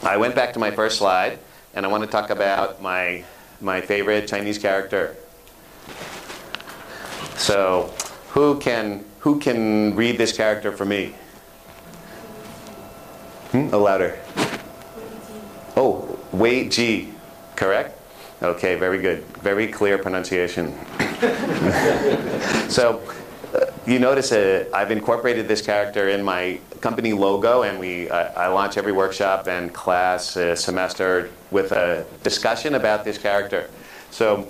I went back to my first slide, and I want to talk about my favorite Chinese character. So, who can read this character for me? A louder. Oh, Wei Ji, correct? Okay, very good. Very clear pronunciation. So, you notice I've incorporated this character in my company logo, and I launch every workshop and class semester with a discussion about this character. So,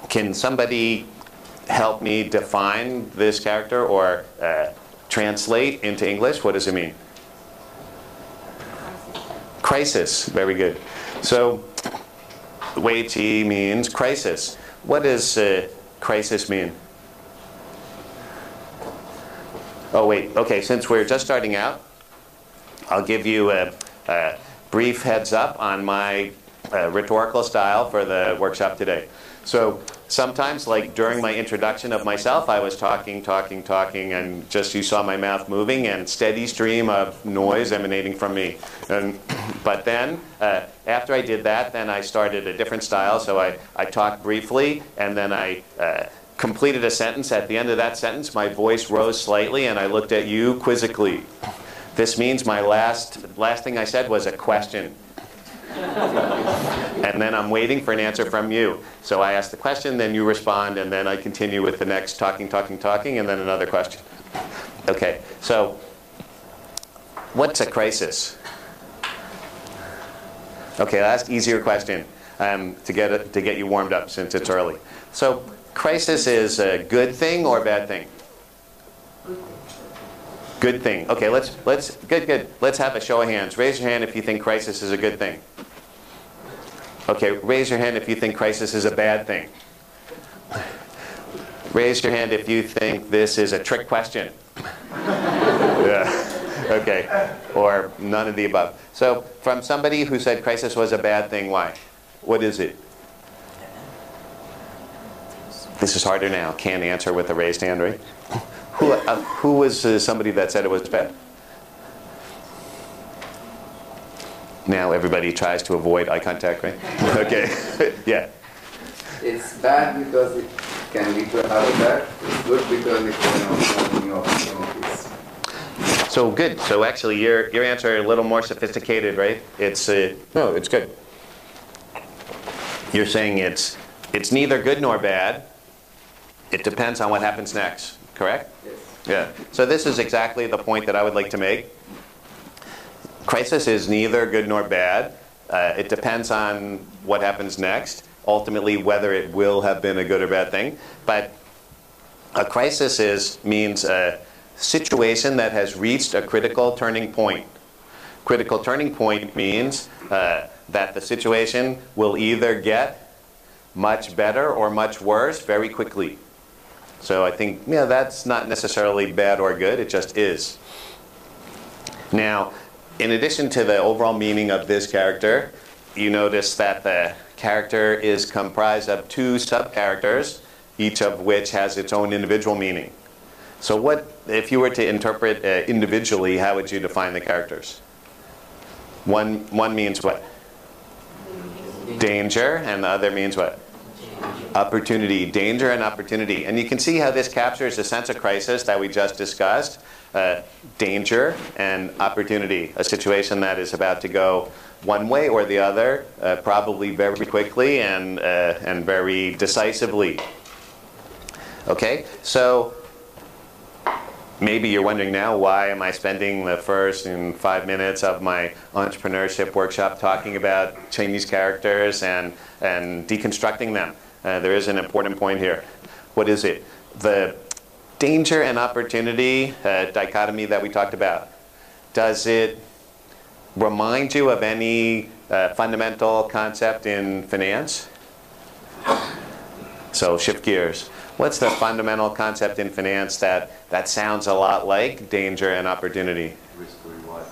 can somebody help me define this character or translate into English? What does it mean? Crisis. Very good. So, Wei Ji means crisis. What does crisis mean? Oh, wait. Okay, since we're just starting out, I'll give you a brief heads up on my rhetorical style for the workshop today. So sometimes, like during my introduction of myself, I was talking, and just you saw my mouth moving and steady stream of noise emanating from me. But then, after I did that, then I started a different style. So I talked briefly, and then I completed a sentence. At the end of that sentence, my voice rose slightly, and I looked at you quizzically. This means my last thing I said was a question. And then I'm waiting for an answer from you. So I ask the question, then you respond, and then I continue with the next talking, and then another question. Okay, so what's a crisis? Okay, last easier question to get you warmed up since it's early. So crisis is a good thing or a bad thing? Good thing. Okay, good. Let's have a show of hands. Raise your hand if you think crisis is a good thing. Okay, raise your hand if you think crisis is a bad thing. Raise your hand if you think this is a trick question. Yeah. Okay, or none of the above. So, from somebody who said crisis was a bad thing, why? What is it? This is harder now. Can't answer with a raised hand, right? Who was somebody that said it was bad? Now everybody tries to avoid eye contact, right? Okay, yeah. It's bad because it can lead to another bad. It's good because it can open new opportunities. So good. So actually, your answer is a little more sophisticated, right? It's no, it's good. You're saying it's neither good nor bad. It depends on what happens next. Correct? Yes. Yeah. So this is exactly the point that I would like to make. Crisis is neither good nor bad. It depends on what happens next, ultimately whether it will have been a good or bad thing. But a crisis means a situation that has reached a critical turning point. Critical turning point means that the situation will either get much better or much worse very quickly. So I think, that's not necessarily bad or good, it just is. Now, in addition to the overall meaning of this character, you notice that the character is comprised of two sub-characters, each of which has its own individual meaning. So what, if you were to interpret individually, how would you define the characters? One means what? Danger, and the other means what? Opportunity. Danger and opportunity. And you can see how this captures the sense of crisis that we just discussed. Danger and opportunity. A situation that is about to go one way or the other, probably very quickly and very decisively. Okay, so maybe you're wondering now, why am I spending the first 5 minutes of my entrepreneurship workshop talking about Chinese characters and deconstructing them? There is an important point here. What is it? The danger and opportunity dichotomy that we talked about. Does it remind you of any fundamental concept in finance? So shift gears. What's the fundamental concept in finance that sounds a lot like danger and opportunity? Risk or reward.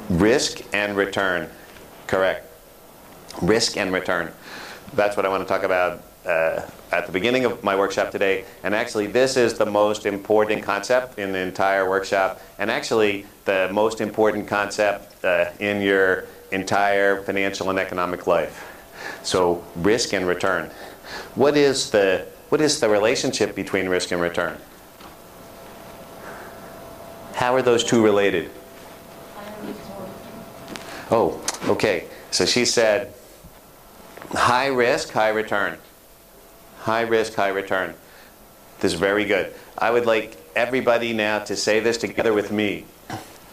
Risk and return. Correct. Risk and return. That's what I want to talk about at the beginning of my workshop today, and actually this is the most important concept in the entire workshop, and actually the most important concept in your entire financial and economic life. So risk and return. What is the relationship between risk and return? How are those two related? Oh, okay. So she said, high risk, high return. High risk, high return. This is very good. I would like everybody now to say this together with me.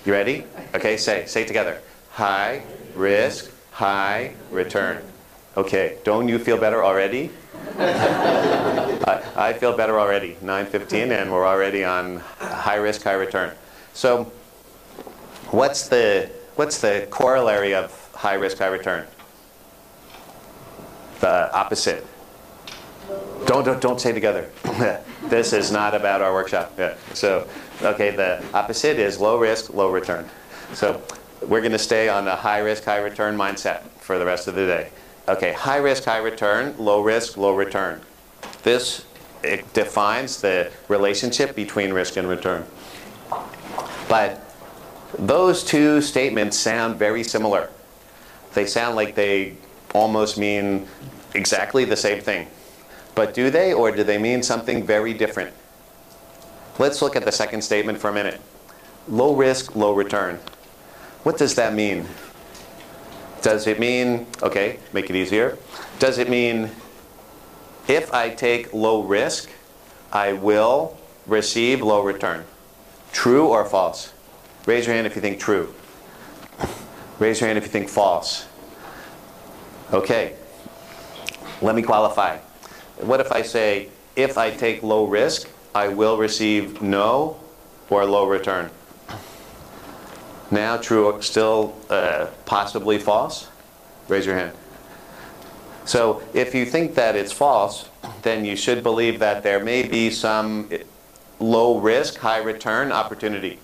You ready? Okay, say it together. High risk, high return. Okay, don't you feel better already? I feel better already. 9:15 and we're already on high risk, high return. So what's the corollary of high risk, high return? The opposite. Don't say together. This is not about our workshop. Yeah. So, okay, the opposite is low risk, low return. So we're going to stay on the high risk, high return mindset for the rest of the day. Okay, high risk, high return, low risk, low return. This defines the relationship between risk and return. But those two statements sound very similar. They sound like they almost mean exactly the same thing. But do they, or do they mean something very different? Let's look at the second statement for a minute. Low risk, low return. What does that mean? Does it mean, okay, make it easier. Does it mean if I take low risk, I will receive low return? True or false? Raise your hand if you think true. Raise your hand if you think false. Okay, let me qualify. What if I say, if I take low risk, I will receive no or low return? Now, true or still possibly false? Raise your hand. So if you think that it's false, then you should believe that there may be some low risk, high return opportunity.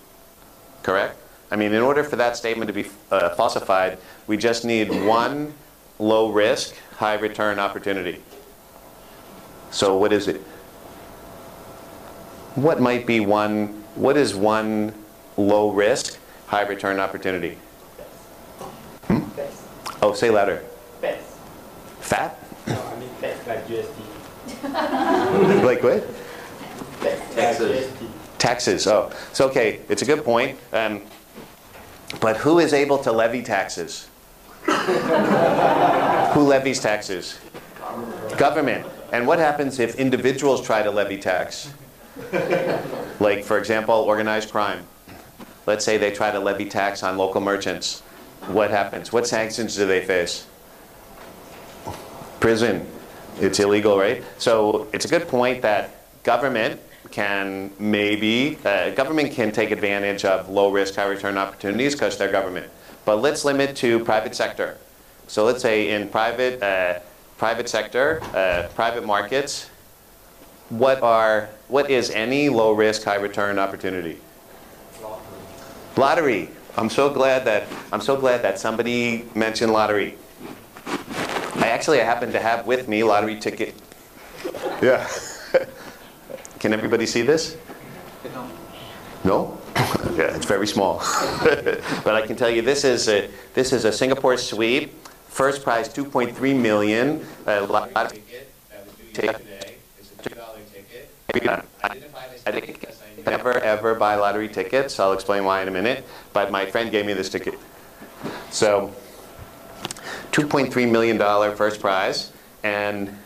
Correct? I mean, in order for that statement to be falsified, we just need one low risk, high return opportunity. So what is it? What might be one, what is one low risk, high return opportunity? Oh, say louder. Pets. Fat? No, I mean pets like USD. Like what? Pets like Taxes. USD. Taxes. Oh, so okay, it's a good point. But who is able to levy taxes? Who levies taxes? Government. And what happens if individuals try to levy tax? Like, for example, organized crime. Let's say they try to levy tax on local merchants. What happens? What sanctions do they face? Prison. It's illegal, right? So it's a good point that government can take advantage of low risk, high return opportunities because they're government. But let's limit to private sector. So let's say in private sector, private markets, what is any low risk, high return opportunity? Lottery. I'm so glad that somebody mentioned lottery. I happen to have with me lottery ticket. Yeah. Can everybody see this? No? Yeah, it's very small. But I can tell you this is a Singapore sweep. First prize $2.3 million. Lottery ticket that was due today. It's a $2 ticket. I didn't buy this ticket because I never ever buy lottery tickets. I'll explain why in a minute. But my friend gave me this ticket. So $2.3 million first prize, and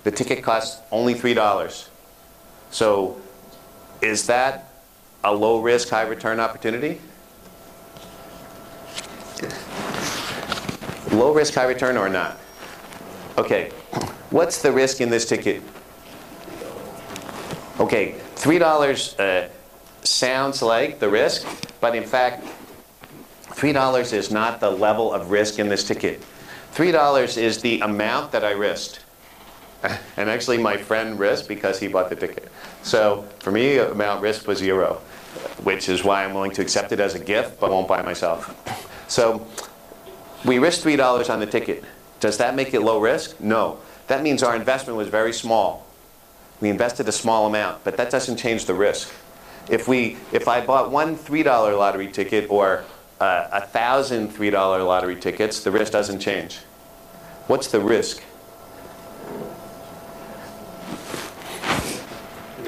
the ticket costs only $3. So is that a low risk, high return opportunity? Low risk, high return or not? Okay, what's the risk in this ticket? Okay, $3 sounds like the risk, but in fact, $3 is not the level of risk in this ticket. $3 is the amount that I risked. And actually my friend risked because he bought the ticket. So for me, amount risked was $0, which is why I'm willing to accept it as a gift, but won't buy it myself. So we risked $3 on the ticket. Does that make it low risk? No. That means our investment was very small. We invested a small amount, but that doesn't change the risk. If I bought one $3 lottery ticket or 1,000 $3 lottery tickets, the risk doesn't change. What's the risk?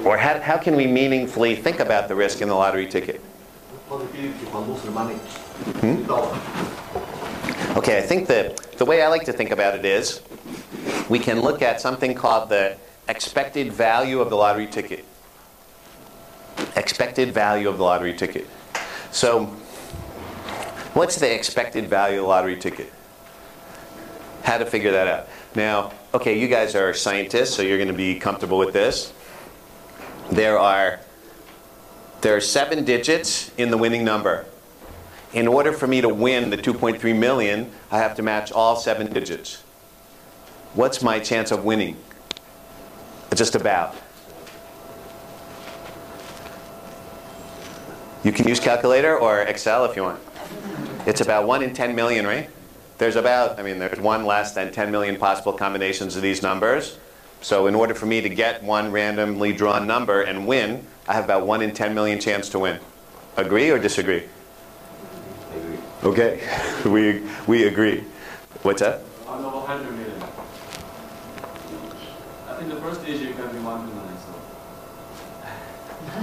Or how can we meaningfully think about the risk in the lottery ticket? Okay, I think the way I like to think about it is we can look at something called the expected value of the lottery ticket. Expected value of the lottery ticket. So, what's the expected value of the lottery ticket? How to figure that out. Now, okay, you guys are scientists, so you're going to be comfortable with this. There are 7 digits in the winning number. In order for me to win the 2.3 million, I have to match all 7 digits. What's my chance of winning? Just about. You can use calculator or Excel if you want. It's about 1 in 10 million, right? There's one less than 10 million possible combinations of these numbers. So in order for me to get one randomly drawn number and win, I have about 1 in 10 million chance to win. Agree or disagree? Agree. Okay, we agree. What's that? On over 100 million. I think the first digit can be 1 million.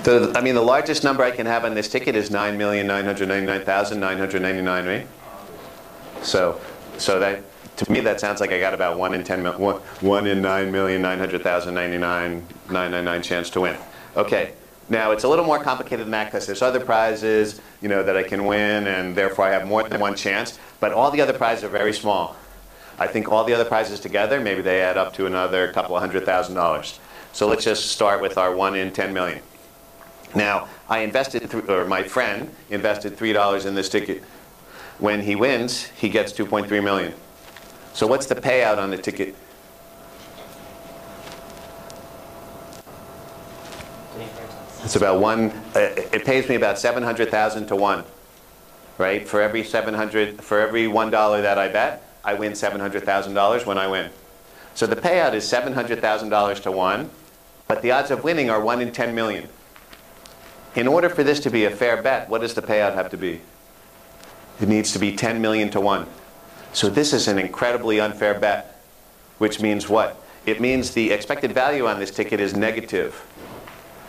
The largest number I can have on this ticket is 9,999,999, right? So that, to me, that sounds like I got about 1 in 9,900,999 chance to win. Okay, now it's a little more complicated than that because there's other prizes, that I can win, and therefore I have more than one chance. But all the other prizes are very small. I think all the other prizes together, maybe they add up to another couple of $100,000. So let's just start with our 1 in 10 million. Now, my friend invested $3 in this ticket. When he wins, he gets 2.3 million. So what's the payout on the ticket? It's about it pays me about 700,000 to 1, right? For every $1 that I bet, I win $700,000 when I win. So the payout is $700,000 to 1, but the odds of winning are 1 in 10 million. In order for this to be a fair bet, what does the payout have to be? It needs to be 10 million to 1. So this is an incredibly unfair bet, which means what? It means the expected value on this ticket is negative.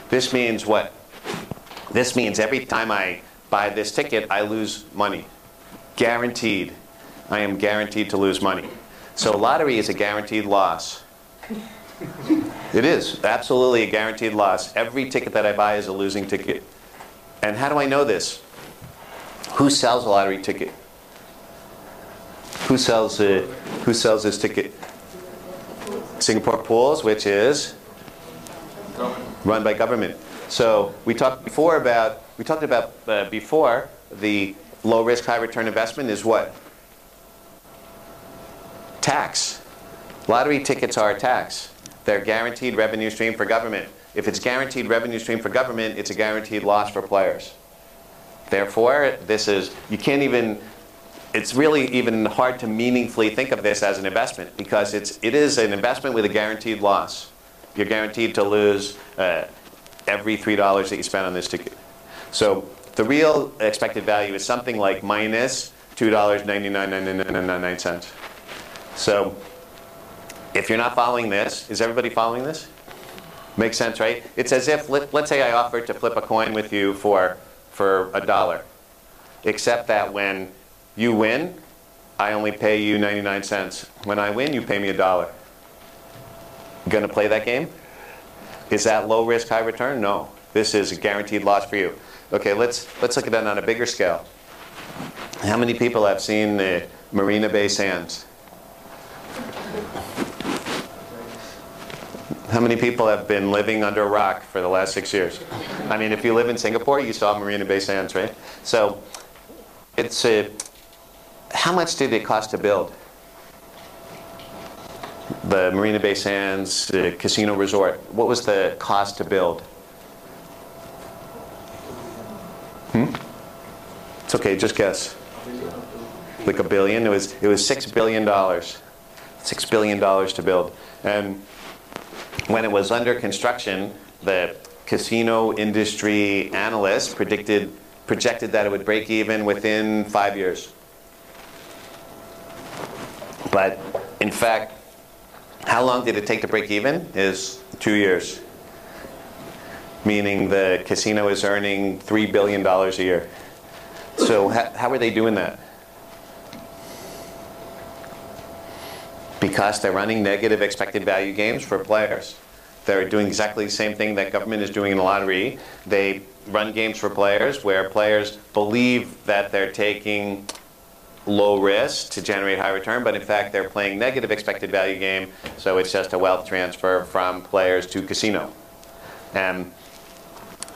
This means what? This means every time I buy this ticket, I lose money. Guaranteed. I am guaranteed to lose money. So lottery is a guaranteed loss. It is absolutely a guaranteed loss. Every ticket that I buy is a losing ticket. And how do I know this? Who sells a lottery ticket? Who sells this ticket? Singapore Pools, which is run by government. So we talked about before the low risk, high return investment is what? Tax. Lottery tickets are a tax. They're guaranteed revenue stream for government. If it's guaranteed revenue stream for government, it's a guaranteed loss for players. Therefore, it's really even hard to meaningfully think of this as an investment because it is an investment with a guaranteed loss. You're guaranteed to lose every $3 that you spend on this ticket. So the real expected value is something like minus $2.999999. So if you're not following this, is everybody following this? Makes sense, right? It's as if, let's say I offered to flip a coin with you for $1. Except that when you win, I only pay you 99 cents. When I win, you pay me $1. Gonna play that game? Is that low risk, high return? No. This is a guaranteed loss for you. Okay, let's look at that on a bigger scale. How many people have seen the Marina Bay Sands? How many people have been living under a rock for the last 6 years? I mean, if you live in Singapore, you saw Marina Bay Sands, right? So, how much did it cost to build? The Marina Bay Sands casino resort. What was the cost to build? It's okay, just guess. Like $1 billion? It was $6 billion. $6 billion to build. And when it was under construction, the casino industry analysts projected that it would break even within 5 years. But in fact, how long did it take to break even? Is 2 years. Meaning the casino is earning $3 billion a year. So how are they doing that? Because they're running negative expected value games for players. They're doing exactly the same thing that government is doing in the lottery. They run games for players where players believe that they're taking low risk to generate high return, but in fact they're playing negative expected value game, so it's just a wealth transfer from players to casino. And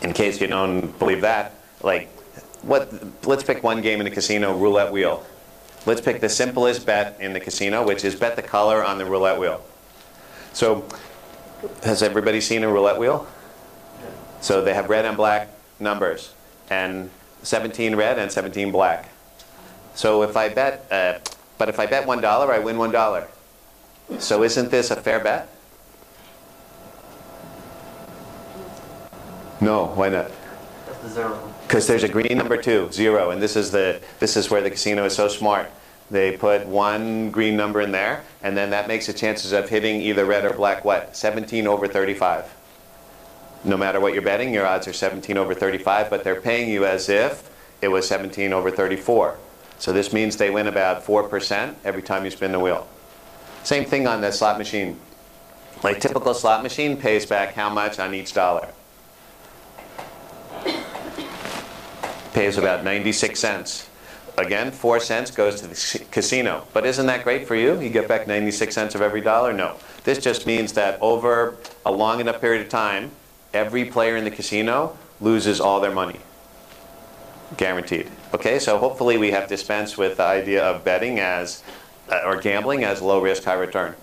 in case you don't believe that, let's pick one game in a casino, roulette wheel. Let's pick the simplest bet in the casino, which is bet the color on the roulette wheel. So, has everybody seen a roulette wheel? So they have red and black numbers, and 17 red and 17 black. So if I bet, but if I bet $1, I win $1. So isn't this a fair bet? No, why not? That's the zero. Because there's a green number too, 0, and this is where the casino is so smart. They put one green number in there, and then that makes the chances of hitting either red or black what? 17 over 35. No matter what you're betting, your odds are 17 over 35, but they're paying you as if it was 17 over 34. So this means they win about 4% every time you spin the wheel. Same thing on the slot machine. Like typical slot machine pays back how much on each dollar? Pays about 96 cents. Again, 4 cents goes to the casino. But isn't that great for you? You get back 96 cents of every dollar? No. This just means that over a long enough period of time, every player in the casino loses all their money. Guaranteed. Okay, so hopefully we have dispensed with the idea of betting as, or gambling as low risk, high return.